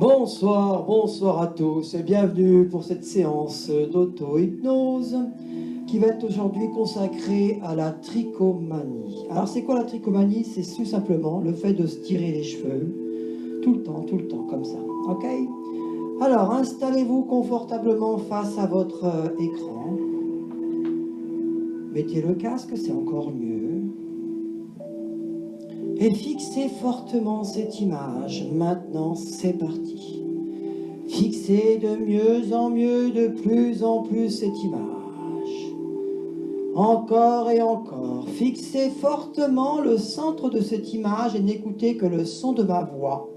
Bonsoir, bonsoir à tous et bienvenue pour cette séance d'auto-hypnose qui va être aujourd'hui consacrée à la trichomanie. Alors c'est quoi la trichomanie? C'est tout simplement le fait de se tirer les cheveux tout le temps, comme ça, ok? Alors installez-vous confortablement face à votre écran. Mettez le casque, c'est encore mieux. Et fixez fortement cette image. Maintenant, c'est parti. Fixez de mieux en mieux, de plus en plus cette image. Encore et encore. Fixez fortement le centre de cette image et n'écoutez que le son de ma voix.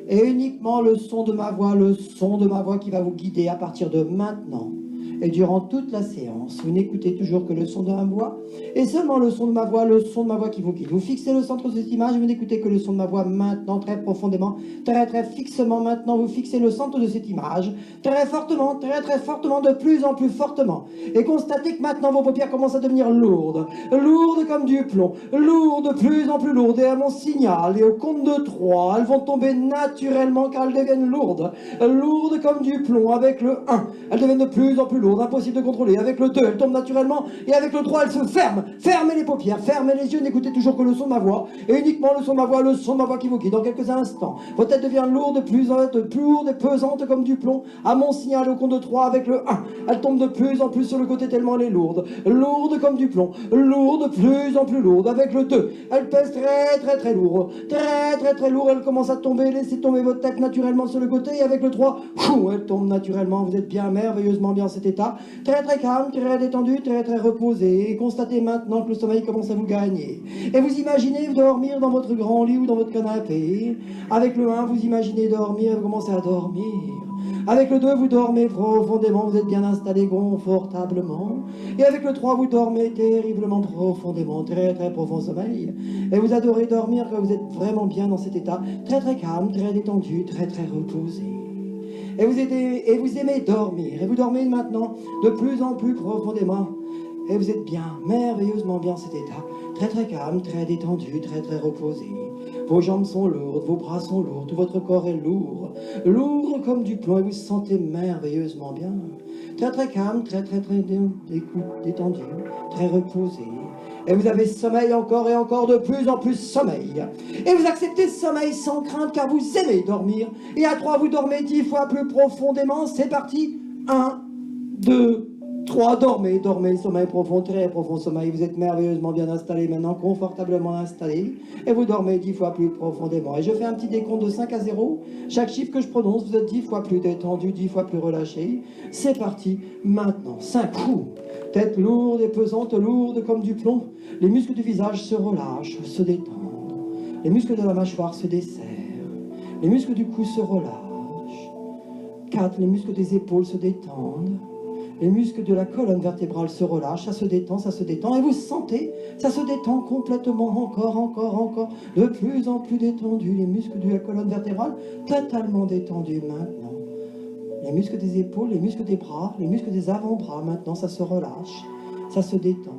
Et uniquement le son de ma voix, qui va vous guider à partir de maintenant. Et durant toute la séance, vous n'écoutez toujours que le son de ma voix, et seulement le son de ma voix qui vous guide. Vous fixez le centre de cette image, vous n'écoutez que le son de ma voix maintenant, très profondément, très fixement maintenant, vous fixez le centre de cette image, très fortement, très fortement, de plus en plus fortement. Et constatez que maintenant vos paupières commencent à devenir lourdes, lourdes comme du plomb, lourdes, de plus en plus lourdes, et à mon signal, et au compte de 3, elles vont tomber naturellement car elles deviennent lourdes, lourdes comme du plomb, avec le 1, elles deviennent de plus en plus lourdes, impossible de contrôler. Avec le 2, elle tombe naturellement. Et avec le 3, elle se ferme. Fermez les paupières, fermez les yeux, n'écoutez toujours que le son de ma voix. Et uniquement le son de ma voix qui vous guide. Dans quelques instants, votre tête devient lourde, plus lourde et pesante comme du plomb. À mon signal, au compte de 3, avec le 1, elle tombe de plus en plus sur le côté tellement elle est lourde. Lourde comme du plomb. Lourde, de plus en plus lourde. Avec le 2, elle pèse très lourd. Très lourd. Elle commence à tomber. Laissez tomber votre tête naturellement sur le côté. Et avec le 3, elle tombe naturellement. Vous êtes bien, merveilleusement bien en cet état. Très calme, très détendu, très reposé. Et constatez maintenant que le sommeil commence à vous gagner. Et vous imaginez dormir dans votre grand lit ou dans votre canapé. Avec le 1, vous imaginez dormir et vous commencez à dormir. Avec le 2, vous dormez profondément, vous êtes bien installé confortablement. Et avec le 3, vous dormez terriblement profondément, très profond sommeil. Et vous adorez dormir, que vous êtes vraiment bien dans cet état, très calme, très détendu, très reposé. Et vous aimez dormir, et vous dormez maintenant de plus en plus profondément. Et vous êtes bien, merveilleusement bien cet état, très calme, très détendu, très reposé. Vos jambes sont lourdes, vos bras sont lourds, tout votre corps est lourd, lourd comme du plomb, et vous vous sentez merveilleusement bien. Très calme, très détendu, très reposé. Et vous avez sommeil encore et encore, de plus en plus sommeil. Et vous acceptez ce sommeil sans crainte car vous aimez dormir. Et à 3, vous dormez 10 fois plus profondément. C'est parti. 1, 2, 3, dormez, sommeil profond, très profond sommeil. Vous êtes merveilleusement bien installé maintenant, confortablement installé. Et vous dormez 10 fois plus profondément. Et je fais un petit décompte de 5 à 0. Chaque chiffre que je prononce, vous êtes 10 fois plus détendu, 10 fois plus relâché. C'est parti, maintenant. 5, tête lourde et pesante, lourde comme du plomb. Les muscles du visage se relâchent, se détendent. Les muscles de la mâchoire se desserrent. Les muscles du cou se relâchent. 4, les muscles des épaules se détendent. Les muscles de la colonne vertébrale se relâchent, ça se détend, et vous sentez, ça se détend complètement, encore, de plus en plus détendu, les muscles de la colonne vertébrale totalement détendus maintenant. Les muscles des épaules, les muscles des bras, les muscles des avant-bras, maintenant ça se relâche, ça se détend.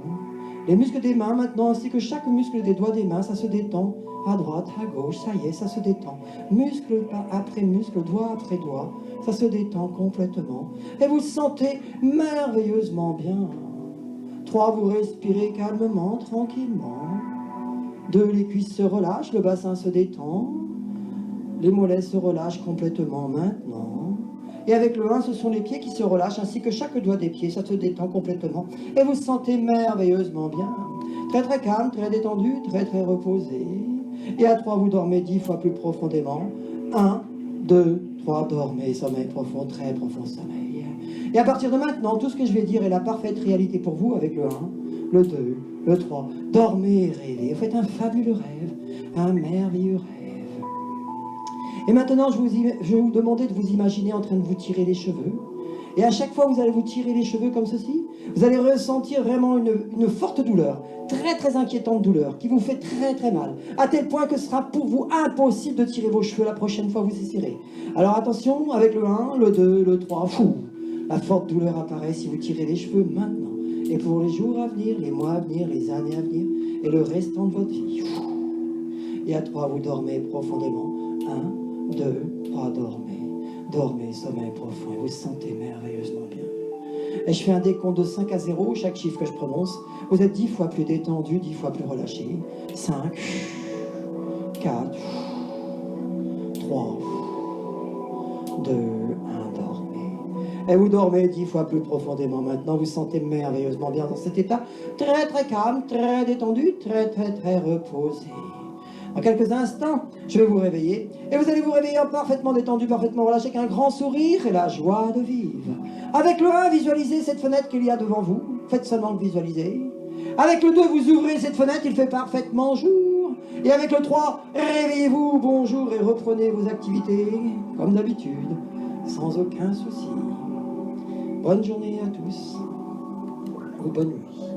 Les muscles des mains maintenant, ainsi que chaque muscle des doigts des mains, ça se détend, à droite, à gauche, ça y est, ça se détend. Muscle après muscle, doigt après doigt, ça se détend complètement. Et vous sentez merveilleusement bien. 3, vous respirez calmement, tranquillement. 2, les cuisses se relâchent, le bassin se détend. Les mollets se relâchent complètement maintenant. Et avec le 1, ce sont les pieds qui se relâchent, ainsi que chaque doigt des pieds, ça se détend complètement. Et vous sentez merveilleusement bien. Très calme, très détendu, très reposé. Et à 3, vous dormez 10 fois plus profondément. 1, 2, 3, dormez, sommeil profond, très profond sommeil. Et à partir de maintenant, tout ce que je vais dire est la parfaite réalité pour vous avec le 1, le 2, le 3. Dormez et rêvez. Vous faites un fabuleux rêve, un merveilleux rêve. Et maintenant, je vais vous demander de vous imaginer en train de vous tirer les cheveux. Et à chaque fois, vous allez vous tirer les cheveux comme ceci. Vous allez ressentir vraiment une forte douleur, très inquiétante douleur, qui vous fait très mal, à tel point que ce sera pour vous impossible de tirer vos cheveux la prochaine fois que vous essayerez. Alors attention, avec le 1, le 2, le 3, la forte douleur apparaît si vous tirez les cheveux maintenant. Et pour les jours à venir, les mois à venir, les années à venir, et le restant de votre vie. Et à 3, vous dormez profondément. 1, 2, 3, dormez. Dormez, sommeil profond, et vous sentez merveilleusement bien. Et je fais un décompte de 5 à 0, chaque chiffre que je prononce. Vous êtes 10 fois plus détendu, 10 fois plus relâché. 5, 4, 3, 2, 1, dormez. Et vous dormez 10 fois plus profondément maintenant. Vous sentez merveilleusement bien dans cet état très très calme, très détendu, très très très reposé. En quelques instants, je vais vous réveiller. Et vous allez vous réveiller parfaitement détendu, parfaitement relâché, avec un grand sourire et la joie de vivre. Avec le 1, visualisez cette fenêtre qu'il y a devant vous. Faites seulement que visualiser. Avec le 2, vous ouvrez cette fenêtre, il fait parfaitement jour. Et avec le 3, réveillez-vous, bonjour, et reprenez vos activités, comme d'habitude, sans aucun souci. Bonne journée à tous, ou bonne nuit.